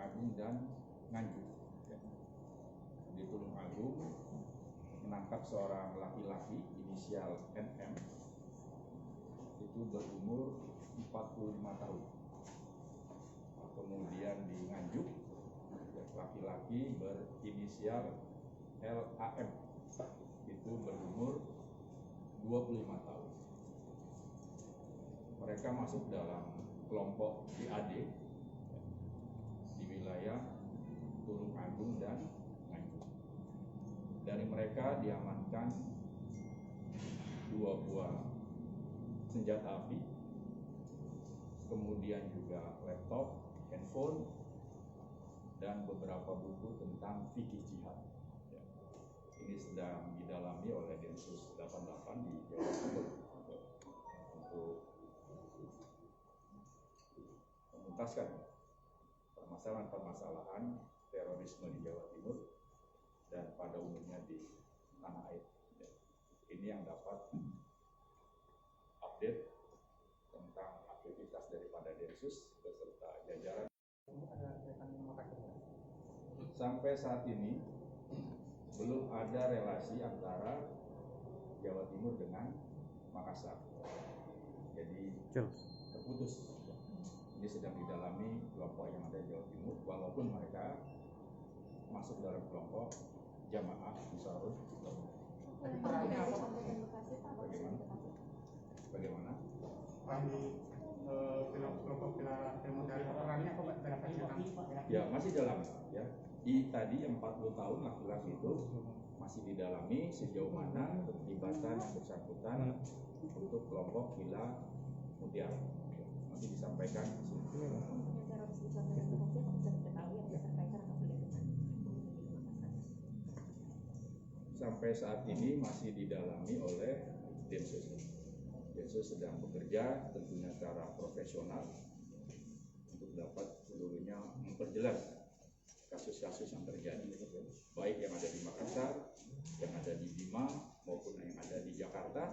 Agung dan Nganjuk. Di Tulung Agung menangkap seorang laki-laki inisial NM, itu berumur 45 tahun. Kemudian di Nganjuk laki-laki berinisial LAM, itu berumur 25 tahun. Mereka masuk dalam kelompok JAD di wilayah Tulung Agung dan Nganjuk. Dari mereka diamankan 2 buah senjata api, kemudian juga laptop, handphone, dan beberapa buku tentang fikih jihad. Ini sedang didalami oleh Densus 88 di Jawa Timur untuk menuntaskan permasalahan-permasalahan terorisme di Jawa Timur dan pada umumnya di tanah air. Ini yang dapat update tentang aktivitas daripada Densus beserta jajaran. Sampai saat ini belum ada relasi antara Jawa Timur dengan Makassar, jadi terputus. Ini sedang didalami kelompok yang ada di Jawa Timur, walaupun mereka masuk dalam kelompok Jamaah Ansarul Ulama. Bagaimana? Ya, masih dalam ya. Tadi yang 40 tahun laki-laki itu masih didalami sejauh mana keterlibatan yang bersangkutan untuk kelompok Villa Mutiara. Nanti disampaikan di sini. Sampai saat ini masih didalami oleh Densus. Densus sedang bekerja tentunya secara profesional untuk dapat seluruhnya memperjelas kasus-kasus yang terjadi, baik yang ada di Makassar, yang ada di Bima, maupun yang ada di Jakarta,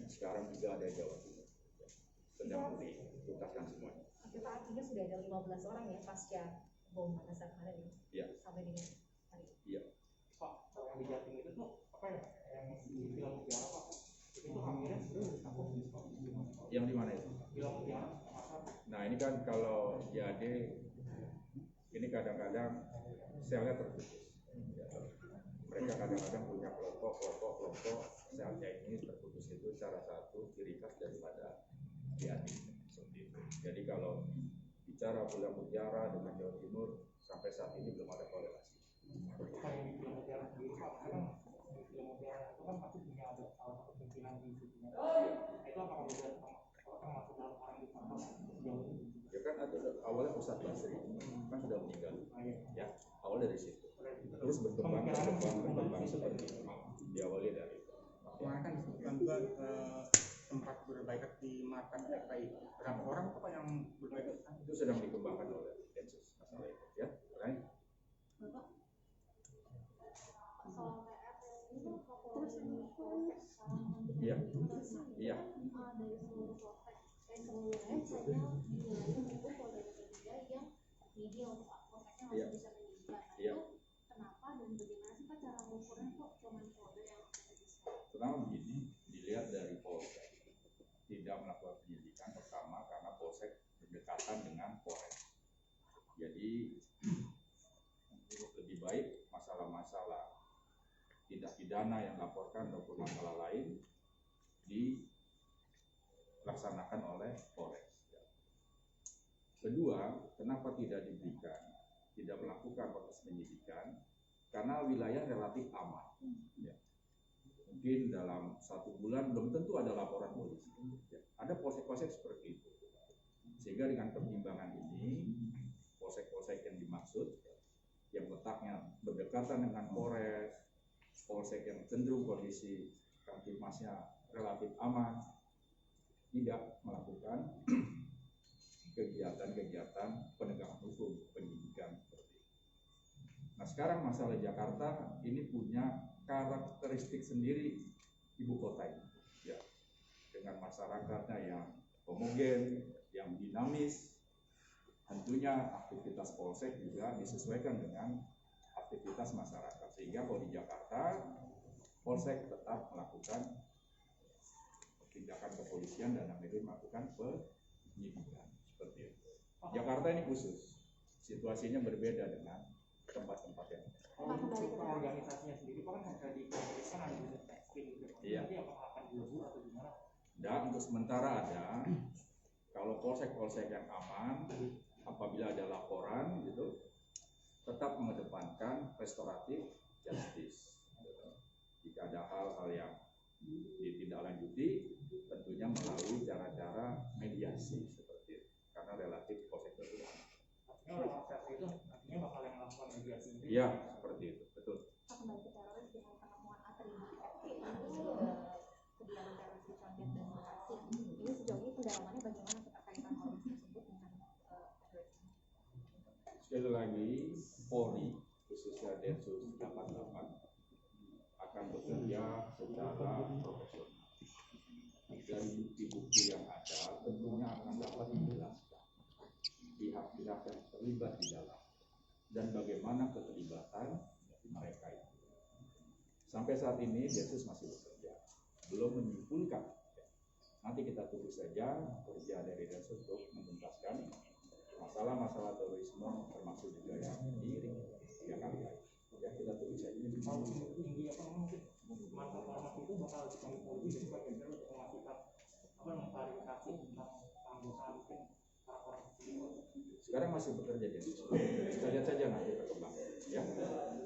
sekarang juga ada di Jawa Timur. Sedang dituntaskan semuanya. Kita artinya sudah ada 15 orang ya pasca bom Makassar kemarin ya? Iya. Sampai dengan hari ini? Iya. Pak, yang di Jatim itu tuh apa ya? Yang di Villa Mutiara Pak? Itu hamilnya sebenarnya aku. Yang di mana itu? Villa Mutiara. Nah ini kan kalau JAD ini kadang-kadang selnya terputus. Mereka kadang-kadang punya kelompok selnya ini terputus. Itu salah satu ciri khas daripada JAD seperti itu. Jadi kalau bicara Villa Mutiara dengan Jawa Timur sampai saat ini belum ada korelasi. Kalau di Villa Mutiara sendiri Pak, kan di Villa Mutiara itu kan pasti punya ada salah satu pimpinan di situ. Itu apakah bisa termasuk dalam orang di sana? Ya kan ada awalnya Ustadz Basri kan sudah meninggal, ya awal dari situ, terus berkembang seperti itu, diawali dari itu. Kemarin kan disebutkan juga tempat berbaikat di Mata FPI. Berapa orang itu Pak yang berbaikat? Itu sedang dikembangkan oleh Densus masalah itu, ya. Lain. Bapak, Iya, iya. Iya. Iya. Kenapa dan bagaimana sih Pak cara mengukurnya kok cuma Polda yang bisa? Pertama begini, dilihat dari Polsek tidak melakukan penyidikan pertama karena Polsek berdekatan dengan Polres. Jadi lebih baik masalah-masalah tindak pidana yang dilaporkan ataupun masalah lain dilaksanakan oleh Polres. Kedua, kenapa tidak melakukan proses penyidikan? Karena wilayah relatif aman. Ya. Mungkin dalam 1 bulan belum tentu ada laporan polisi. Ya. Ada polsek-polsek seperti itu. Sehingga dengan pertimbangan ini, polsek-polsek yang dimaksud, yang letaknya berdekatan dengan Polres, polsek yang cenderung kondisi kamtipmasnya relatif aman, tidak melakukan kegiatan penegakan hukum, penyidikan seperti itu. Nah sekarang masalah Jakarta ini punya karakteristik sendiri ibu kota ini, ya, dengan masyarakatnya yang homogen, yang dinamis, tentunya aktivitas polsek juga disesuaikan dengan aktivitas masyarakat, sehingga kalau di Jakarta polsek tetap melakukan tindakan kepolisian dan Amerika melakukan penyidikan seperti itu. Jakarta ini khusus, situasinya berbeda dengan tempat-tempat yang lain. Untuk organisasinya sendiri, Pak, kan ada di kan ada di testing gitu. Iya. Nanti apakah akan dilebur atau gimana? Dan untuk sementara ada, kalau polsek-polsek yang aman, apabila ada laporan gitu, tetap mengedepankan restoratif justice. Jika ada hal-hal yang ditindaklanjuti, tentunya melalui cara-cara mediasi seperti itu, karena relatif polsek itu. Artinya organisasi itu nantinya bakal yang melakukan mediasi. Iya, seperti itu, betul. Kembali ke teroris dengan penemuan atribut kediaman teroris di Condet dan Bekasi. Ini sejauh ini pendalamannya bagaimana keterkaitan teroris tersebut dengan teroris? Sekali lagi, Polri khususnya Densus 88 akan bekerja secara profesional. Dari bukti-bukti yang ada, tentunya akan dapat menjelaskan pihak-pihak yang terlibat di dalam dan bagaimana keterlibatan mereka itu. Sampai saat ini Densus masih bekerja, belum menyimpulkan. Nanti kita tunggu saja kerja dari Densus untuk menuntaskan masalah-masalah terorisme, termasuk juga yang di Jakarta. Ya, kita tunggu saja. Kalau tinggi apa mungkin mantan ormas itu bakal dikontrol lebih sebagai untuk memastikan mengklarifikasi tentang keanggotaan mungkin para orang itu. Sekarang masih bekerja Densus. Kita lihat saja nanti perkembangan. Ya.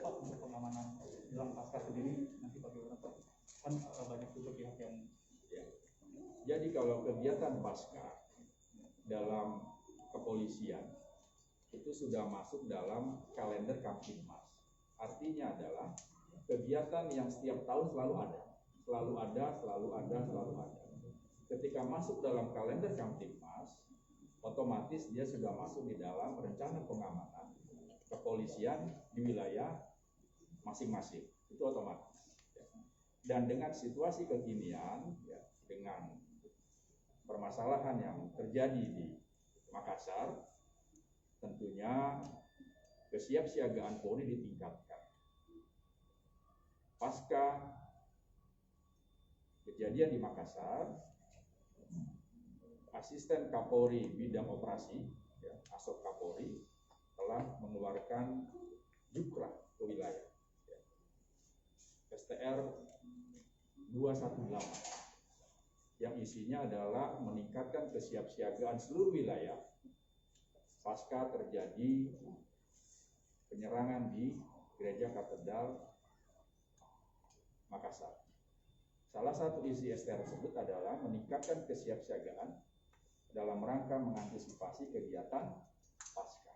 Pak, untuk pengamanan jelang pasca sendiri nanti bagaimana Pak? Kan banyak juga pihak yang Ya. Jadi kalau kegiatan pasca dalam kepolisian itu sudah masuk dalam kalender Kamtibmas. Artinya adalah kegiatan yang setiap tahun selalu ada. Ketika masuk dalam kalender Kamtibmas, otomatis dia sudah masuk di dalam rencana pengamanan kepolisian di wilayah masing-masing. Itu otomatis. Dan dengan situasi kekinian, ya, dengan permasalahan yang terjadi di Makassar, tentunya kesiapsiagaan Polri ditingkatkan. Pasca kejadian di Makassar, Asisten Kapolri Bidang Operasi, ya, Asop Kapolri, telah mengeluarkan Jukra ke wilayah, ya, STR 218, yang isinya adalah meningkatkan kesiapsiagaan seluruh wilayah pasca terjadi penyerangan di Gereja Katedral Makassar. Salah satu isi STR tersebut adalah meningkatkan kesiapsiagaan dalam rangka mengantisipasi kegiatan pasca.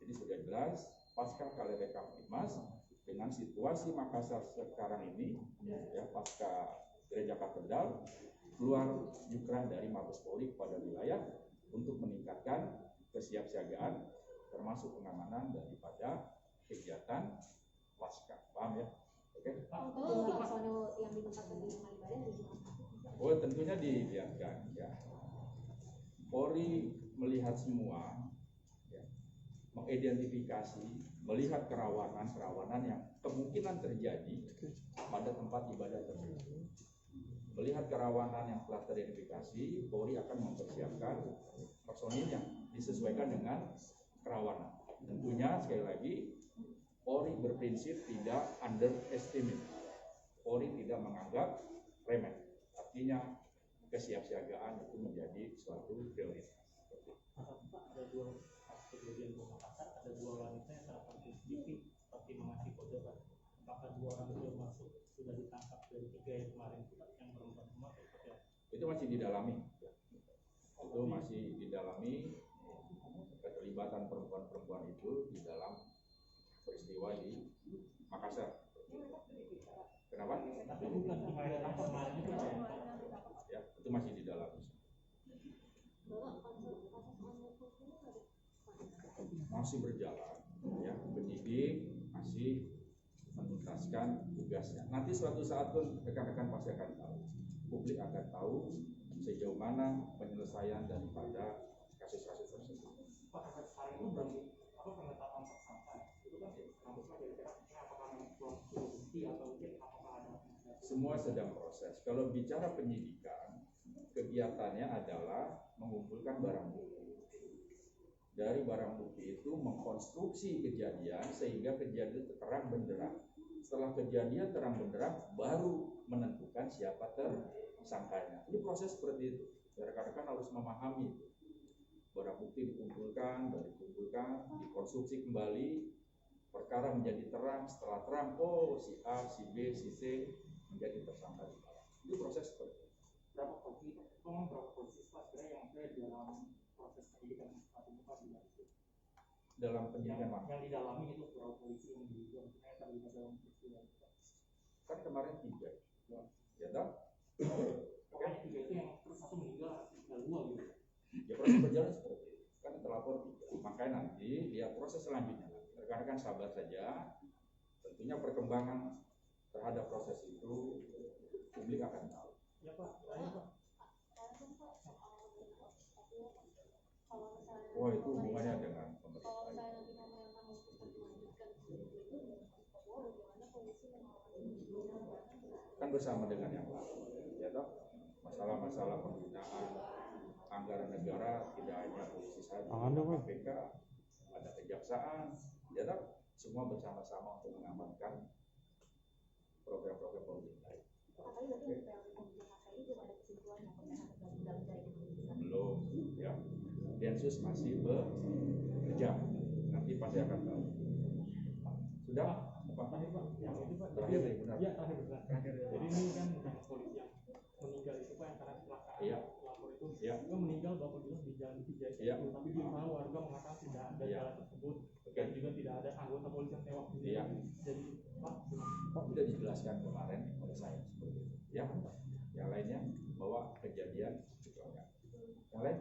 Jadi sudah jelas pasca kalender Kamtibmas dengan situasi Makassar sekarang ini, ya, pasca Gereja Katedral, keluar Jukra dari Mabes Polri kepada wilayah untuk meningkatkan kesiapsiagaan termasuk pengamanan daripada kegiatan pasca. Paham ya? Oke. Jumlah personel yang ditempatkan di rumah ibadah ada jumlah? Oh, tentunya dilihatkan, ya. Polri melihat semua, ya, mengidentifikasi, melihat kerawanan yang kemungkinan terjadi pada tempat ibadah tersebut. Melihat kerawanan yang telah teridentifikasi, Polri akan mempersiapkan personilnya disesuaikan dengan kerawanan. Tentunya sekali lagi Polri berprinsip tidak underestimate. Polri tidak menganggap remeh. Artinya kesiapsiagaan itu menjadi suatu prioritas. Pak, ada dua kejadian di Makassar, ada dua wanita yang terekam CCTV seperti mengasih kode. Apakah dua orang itu masuk sudah ditangkap dari 3 yang kemarin yang berempat semua? Itu masih didalami. Itu masih didalami keterlibatan perempuan-perempuan itu di dalam peristiwa di Makassar. Kenapa? Tapi bukan kemarin itu ya, itu masih didalami. Masih berjalan, ya, penyidik masih menuntaskan tugasnya. Nanti suatu saat pun rekan-rekan pasti akan tahu, publik akan tahu sejauh mana penyelesaian daripada kasus-kasus tersebut. Pak, semua sedang proses. Kalau bicara penyidikan, kegiatannya adalah mengumpulkan barang bukti. Dari barang bukti itu mengkonstruksi kejadian sehingga kejadian itu terang benderang. Setelah kejadian terang benderang, baru menentukan siapa tersangkanya. Ini proses seperti itu. Rekan-rekan harus memahami itu. Barang bukti dikumpulkan, dikonstruksi kembali, perkara menjadi terang. Setelah terang, oh si A, si B, si C menjadi tersangka. Itu proses seperti itu. Berapa posisi Pak sebenarnya yang ada dalam proses penyidikan saat ini Pak? Dalam penyidikan yang didalami itu berapa polisi yang terlibat dalam peristiwa itu? Kan kemarin 3, ya toh? Pokoknya 3 itu yang terus satu meninggal, tinggal 2 gitu. Ya proses berjalan seperti itu. Kan terlapor 3. Makanya nanti lihat proses selanjutnya. Rekan-rekan sabar saja. Tentunya perkembangan terhadap proses itu publik akan tahu. Ya Pak, terakhir Pak. Oh itu hubungannya dengan pemerintah. Kan bersama dengan yang lain, ya toh? Masalah-masalah penggunaan anggaran negara tidak hanya polisi saja, KPK, ada kejaksaan, ya toh? Semua bersama-sama untuk mengamankan program-program pemerintah. Belum, ya. Densus masih bekerja. Nanti pasti akan tahu. Sudah? Apa? Terakhir Pak, yang itu Pak. Terakhir nih, benar. Iya, terakhir. Jadi ini kan yang polisi yang meninggal itu Pak yang karena kecelakaan. Iya. Lapor itu. Iya. Itu meninggal Bapak bilang di jalan Cijai Iya. itu, tapi di mana warga mengatakan tidak ada Iya. jalan tersebut dan juga tidak ada anggota polisi yang tewas. Iya. Jadi Pak, gimana? Sudah dijelaskan kemarin oleh saya seperti itu. Ya. Yang lainnya bahwa kejadian kecelakaan. Yang lain?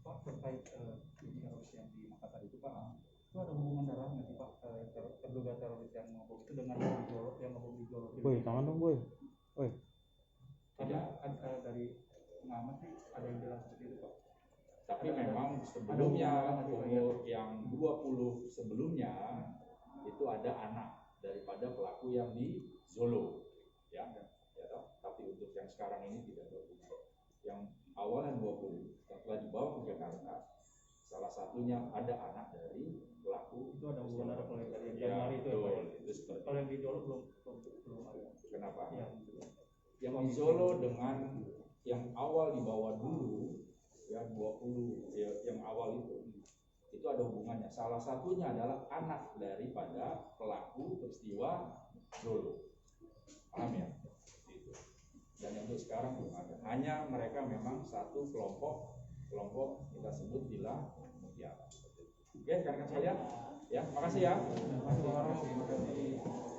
Pak, terkait teroris yang di Makassar itu Pak, itu ada hubungan darah nggak sih Pak, terduga teroris yang mabuk itu dengan yang mabuk di Jolo? Boy, tangan dong boy. Boy. Karena dari pengamat sih ada yang bilang seperti itu Pak. Tapi memang sebelumnya umur yang 20 sebelumnya itu ada anak daripada pelaku yang di Solo, ya toh? Tapi untuk yang sekarang ini tidak ada hubungan. Yang awalnya 20 setelah dibawa ke Jakarta, salah satunya ada anak dari pelaku. Itu ada hubungan darah kalau yang Ya, Januari itu betul, ya Pak. itu seperti. Kalau yang di Jolo belum ada. Kenapa? Yang Yang di Solo dengan yang awal dibawa dulu, ya 20 ya, yang awal itu ada hubungannya. Salah satunya adalah anak daripada pelaku peristiwa Solo. Paham ya? Itu. Dan yang untuk sekarang belum ada. Hanya mereka memang satu kelompok kita sebut Villa Mutiara. Oke, rekan-rekan sekalian, ya, makasih ya. Terima kasih.